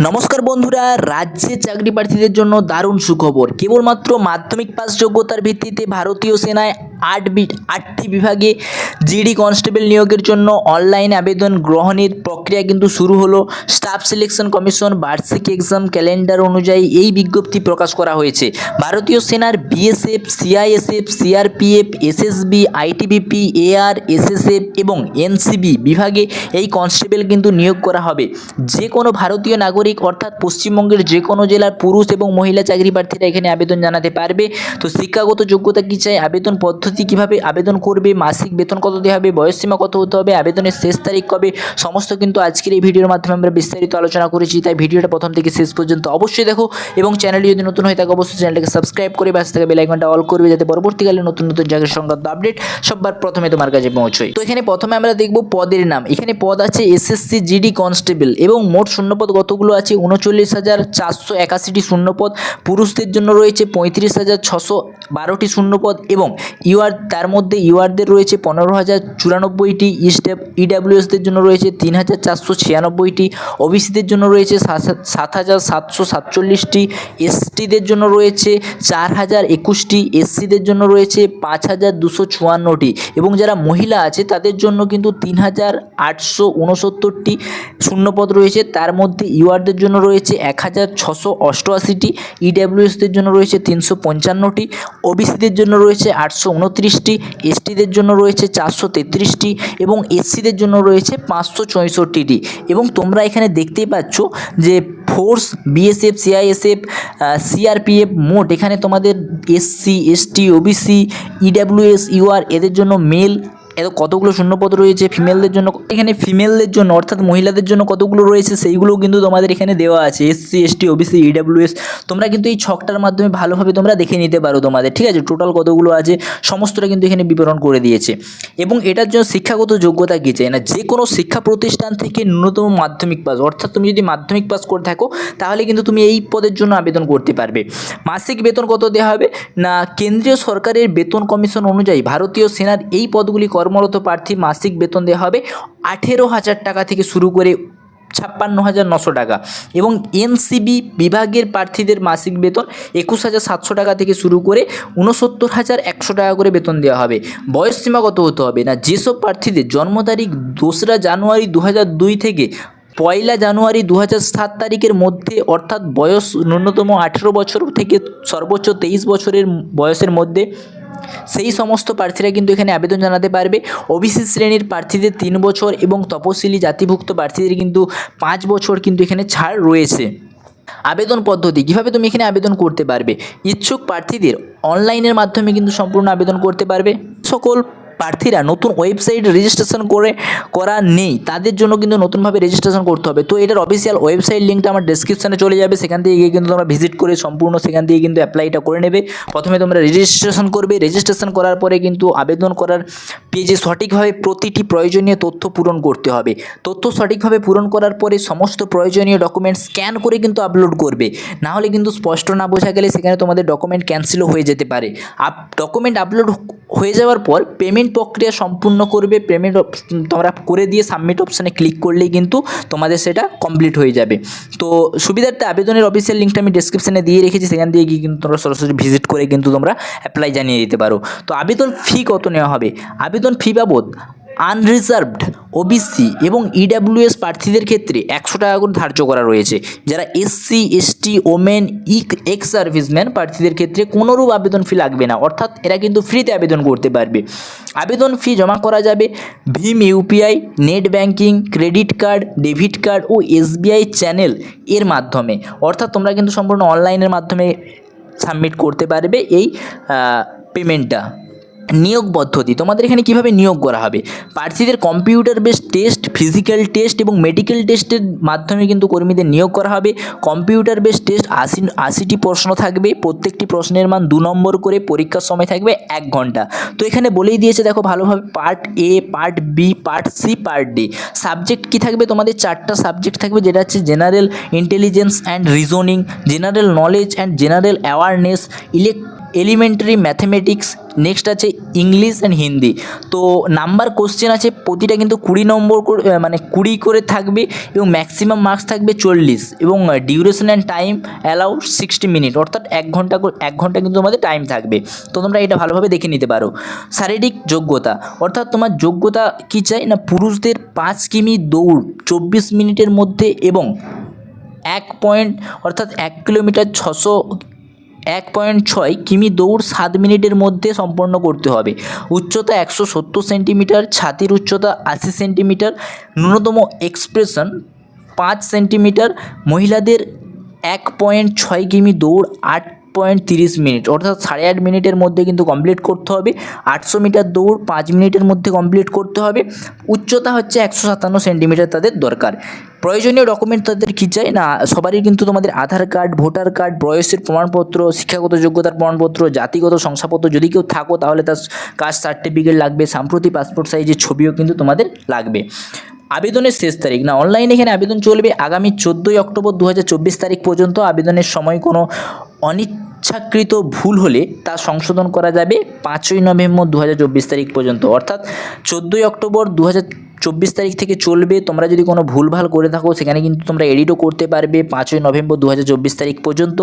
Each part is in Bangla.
নমস্কার বন্ধুরা, রাজ্যে চাকরি প্রার্থীদের জন্য দারুণ সুখবর। কেবলমাত্র মাধ্যমিক পাস যোগ্যতার ভিত্তিতে ভারতীয় সেনায় আটটি বিভাগে জিডি কনস্টেবল নিয়োগের জন্য অনলাইন আবেদন গ্রহণের প্রক্রিয়া কিন্তু শুরু হলো। স্টাফ সিলেকশন কমিশন বার্ষিক এক্সাম ক্যালেন্ডার অনুযায়ী এই বিজ্ঞপ্তি প্রকাশ করা হয়েছে। ভারতীয় সেনার BSF, CISF, CRPF, SSB, ITBP, AR, SSF এবং এনসিবি বিভাগে এই কনস্টেবল কিন্তু নিয়োগ করা হবে। যে কোনো ভারতীয় নাগরিক অর্থাৎ পশ্চিমবঙ্গের যে কোনো জেলার পুরুষ এবং মহিলা চাকরি প্রার্থীরা এখানে আবেদন জানাতে পারবে। তো শিক্ষাগত যোগ্যতা কী চাই, আবেদন পদ্ধতি কীভাবে আবেদন করবে, মাসিক বেতন কত দেওয়া হবে, বয়সসীমা কত হতে হবে, আবেদনের শেষ তারিখ কবে, সমস্ত কিন্তু আজকের এই ভিডিওর মাধ্যমে আমরা বিস্তারিত আলোচনা করেছি। তাই ভিডিওটা প্রথম থেকে শেষ পর্যন্ত অবশ্যই দেখো এবং চ্যানেলটি যদি নতুন হয়ে থাকে অবশ্যই চ্যানেলটাকে সাবস্ক্রাইব করে পাশে থাকা বেল আইকনটা অল করবে, যাতে পরবর্তীকালে নতুন নতুন চাকরি সংক্রান্ত আপডেট সবার প্রথমে তোমার কাছে পৌঁছয়। তো এখানে প্রথমে আমরা দেখব পদের নাম। এখানে পদ আছে এসএসসি জিডি কনস্টেবল এবং মোট শূন্যপদ কতগুলো আছে? 39,481টি শূন্যপদ। পুরুষদের জন্য রয়েছে 35,612টি শূন্যপদ এবং তার মধ্যে ইউআরদের রয়েছে 15,094টি, ইডাব্লিউএসদের জন্য রয়েছে 3,496টি, ওবিসিদের জন্য রয়েছে 7,747টি, এসটিদের জন্য রয়েছে 4,021টি, এসসিদের জন্য রয়েছে 5,254টি এবং যারা মহিলা আছে তাদের জন্য কিন্তু 3,869টি শূন্যপদ রয়েছে। তার মধ্যে ইউআরদের জন্য রয়েছে 1,688টি, ইডাব্লিউএসদের জন্য রয়েছে 355টি, ওবিসিদের জন্য রয়েছে 829টি, এসটিদের জন্য রয়েছে 433টি এবং এসসিদের জন্য রয়েছে 564টি। এবং তোমরা এখানে দেখতেই পাচ্ছ যে ফোর্স, বিএসএফ, সিআইএসএফ, সিআরপিএফ, মোট এখানে তোমাদের SC, ST, OBC, EWS, UR এদের জন্য মেল কতগুলো শূন্যপদ রয়েছে, ফিমেলদের জন্য এখানে ফিমেলদের জন্য অর্থাৎ মহিলাদের জন্য কতগুলো রয়েছে সেইগুলোও কিন্তু তোমাদের এখানে দেওয়া আছে। এসসি, এসটি, ওবিসি, ইডাব্লিউএস তোমরা কিন্তু এই ছকটার মাধ্যমে ভালোভাবে তোমরা দেখে নিতে পারো তোমাদের, ঠিক আছে? টোটাল কতগুলো আছে সমস্তটা কিন্তু এখানে বিবরণ করে দিয়েছে। এবং এটার জন্য শিক্ষাগত যোগ্যতা কী চাই না, যে কোনো শিক্ষা প্রতিষ্ঠান থেকে ন্যূনতম মাধ্যমিক পাস, অর্থাৎ তুমি যদি মাধ্যমিক পাস করে থাকো তাহলে কিন্তু তুমি এই পদের জন্য আবেদন করতে পারবে। মাসিক বেতন কত দেওয়া হবে না, কেন্দ্রীয় সরকারের বেতন কমিশন অনুযায়ী ভারতীয় সেনার এই পদগুলি কর্মরত প্রার্থীর মাসিক বেতন দেওয়া হবে 18,000 টাকা থেকে শুরু করে 56,900 টাকা এবং এনসিবি বিভাগের প্রার্থীদের মাসিক বেতন 21,700 টাকা থেকে শুরু করে 69,100 টাকা করে বেতন দেওয়া হবে। বয়সসীমা কত হতে হবে না, যেসব প্রার্থীদের জন্ম তারিখ 2রা জানুয়ারি 2002 থেকে 1লা জানুয়ারি 2007 তারিখের মধ্যে, অর্থাৎ বয়স ন্যূনতম 18 বছর থেকে সর্বোচ্চ 23 বছরের বয়সের মধ্যে, সেই সমস্ত প্রার্থীরা কিন্তু এখানে আবেদন জানাতে পারবে। ওবিসি শ্রেণীর প্রার্থীদের 3 বছর এবং তপশিলি জাতিভুক্ত প্রার্থীদের কিন্তু 5 বছর কিন্তু এখানে ছাড় রয়েছে। আবেদন পদ্ধতি কীভাবে তুমি এখানে আবেদন করতে পারবে, ইচ্ছুক প্রার্থীদের অনলাইনের মাধ্যমে কিন্তু সম্পূর্ণ আবেদন করতে পারবে। সকল প্রার্থীরা নতুন ওয়েবসাইট রেজিস্ট্রেশন করা নেই তাদের জন্য কিন্তু নতুনভাবে রেজিস্ট্রেশন করতে হবে। তো এটার অফিসিয়াল ওয়েবসাইট লিঙ্কটা আমার ডেসক্রিপশানে চলে যাবে, সেখান থেকে গিয়ে কিন্তু তোমরা ভিজিট করে সম্পূর্ণ সেখান থেকে কিন্তু অ্যাপ্লাইটা করে নেবে। প্রথমে তোমরা রেজিস্ট্রেশন করবে, রেজিস্ট্রেশন করার পরে কিন্তু আবেদন করার পেজে সঠিকভাবে প্রতিটি প্রয়োজনীয় তথ্য পূরণ করতে হবে। তথ্য সঠিকভাবে পূরণ করার পরে সমস্ত প্রয়োজনীয় ডকুমেন্ট স্ক্যান করে কিন্তু আপলোড করবে, না হলে কিন্তু স্পষ্ট না বোঝা গেলে সেখানে তোমাদের ডকুমেন্ট ক্যান্সেলও হয়ে যেতে পারে। ডকুমেন্ট আপলোড হয়ে যাওয়ার পর পেমেন্ট প্রক্রিয়া সম্পূর্ণ করবে। পেমেন্ট তোমরা করে দিয়ে সাবমিট অপশানে ক্লিক করলেই কিন্তু তোমাদের সেটা কমপ্লিট হয়ে যাবে। তো সুবিধার্থে আবেদনের অফিসিয়াল লিঙ্কটা আমি ডেসক্রিপশানে দিয়ে রেখেছি, সেখান দিয়ে গিয়ে কিন্তু তোমরা সরাসরি ভিজিট করে কিন্তু তোমরা অ্যাপ্লাই জানিয়ে দিতে পারো। তো আবেদন ফি কত নেওয়া হবে, আবেদন ফি বাবদ আনরিজার্ভড, ওবিসি এবং ইডাব্লিউএস প্রার্থীদের ক্ষেত্রে 100 টাকা করে ধার্য করা রয়েছে। যারা SC, ST, women, ex serviceman প্রার্থীদের ক্ষেত্রে কোনোরূপ আবেদন ফি লাগবে না, অর্থাৎ এরা কিন্তু ফ্রিতে আবেদন করতে পারবে। আবেদন ফি জমা করা যাবে ভীম UPI, net banking, credit card, debit card ও এসবিআই চ্যানেল এর মাধ্যমে, অর্থাৎ তোমরা কিন্তু সম্পূর্ণ অনলাইনের মাধ্যমে সাবমিট করতে পারবে এই পেমেন্টটা। নিয়োগ পদ্ধতি তোমাদের এখানে কিভাবে নিয়োগ করা হবে, প্রার্থীদের computer based test, physical test এবং মেডিকেল টেস্টের মাধ্যমে কিন্তু কর্মীদের নিয়োগ করা হবে। কম্পিউটার বেসড টেস্ট 80টি প্রশ্ন থাকবে, প্রত্যেকটি প্রশ্নের মান 2 নম্বর করে, পরীক্ষার সময় থাকবে 1 ঘন্টা। তো এখানে বলেই দিয়েছে দেখো ভালোভাবে, part A, part B, part C, part D. Subject কী থাকবে, তোমাদের 4টা সাবজেক্ট থাকবে, যেটা হচ্ছে general intelligence and reasoning, general knowledge and general awareness, elementary mathematics, next আছে ইংলিশ অ্যান্ড হিন্দি। তো নাম্বার কোশ্চেন আছে প্রতিটা কিন্তু 20 নম্বর করে, মানে 20 করে থাকবে এবং ম্যাক্সিমাম মার্কস থাকবে 40 এবং duration and time allow 60 minute, অর্থাৎ 1 ঘন্টা কিন্তু তোমাদের টাইম থাকবে। তো তোমরা এটা ভালোভাবে দেখে নিতে পারো। শারীরিক যোগ্যতা, অর্থাৎ তোমার যোগ্যতা কী চাই না, পুরুষদের 5 কিমি দৌড় 24 মিনিটের মধ্যে এবং 1 কিলোমিটার 1.6 কিমি দৌড় 7 মিনিটের মধ্যে সম্পন্ন করতে হবে। উচ্চতা 170 সেন্টিমিটার, ছাতির উচ্চতা 80 সেন্টিমিটার, ন্যূনতম এক্সপ্রেশন 5 সেন্টিমিটার। মহিলাদের 1.6 কিমি দৌড় 8.30 মিনিট, অর্থাৎ 8.5 মিনিটের মধ্যে কিন্তু কমপ্লিট করতে হবে। 800 মিটার দৌড় 5 মিনিটের মধ্যে কমপ্লিট করতে হবে। উচ্চতা হচ্ছে 157 সেন্টিমিটার তাদের দরকার। প্রয়োজনীয় ডকুমেন্ট তাদের কী চাই না, সবারই কিন্তু তোমাদের আধার কার্ড, ভোটার কার্ড, বয়সের প্রমাণপত্র, শিক্ষাগত যোগ্যতার প্রমাণপত্র, জাতিগত শংসাপত্র, যদি কেউ থাকো তাহলে তার কাস্ট সার্টিফিকেট লাগবে, সাম্প্রতিক পাসপোর্ট সাইজের ছবিও কিন্তু তোমাদের লাগবে। আবেদনের শেষ তারিখ না, অনলাইনে এখানে আবেদন চলবে আগামী 14ই অক্টোবর 2024 তারিখ পর্যন্ত। আবেদনের সময় কোনো অনিচ্ছাকৃত ভুল হলে তা সংশোধন করা যাবে 5ই নভেম্বর 2024 তারিখ পর্যন্ত, অর্থাৎ 14ই অক্টোবর 2024 তারিখ থেকে চলবে। তোমরা যদি কোনো ভুলভাল করে থাকো সেখানে কিন্তু তোমরা এডিটও করতে পারবে 5ই নভেম্বর 2024 তারিখ পর্যন্ত,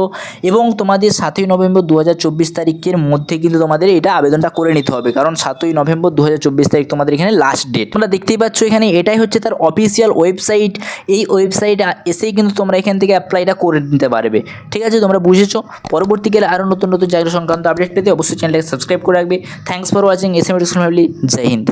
এবং তোমাদের 7ই নভেম্বর 2024 তারিখের মধ্যে কিন্তু তোমাদের এটা আবেদনটা করে নিতে হবে, কারণ 7ই নভেম্বর 2024 তারিখ তোমাদের এখানে লাস্ট ডেট। তোমরা দেখতেই পাচ্ছ এখানে এটাই হচ্ছে তার অফিসিয়াল ওয়েবসাইট। এই ওয়েবসাইটে এসেই কিন্তু তোমরা এখান থেকে অ্যাপ্লাইটা করে নিতে পারবে। ঠিক আছে, তোমরা বুঝেছো। পরবর্তীকালে আরও নতুন চাকরি সংক্রান্ত আপডেট পেতে অবশ্যই চ্যানেলটাকে সাবস্ক্রাইব করে রাখবে। Thanks for watching. SM education family. জয় হিন্দ।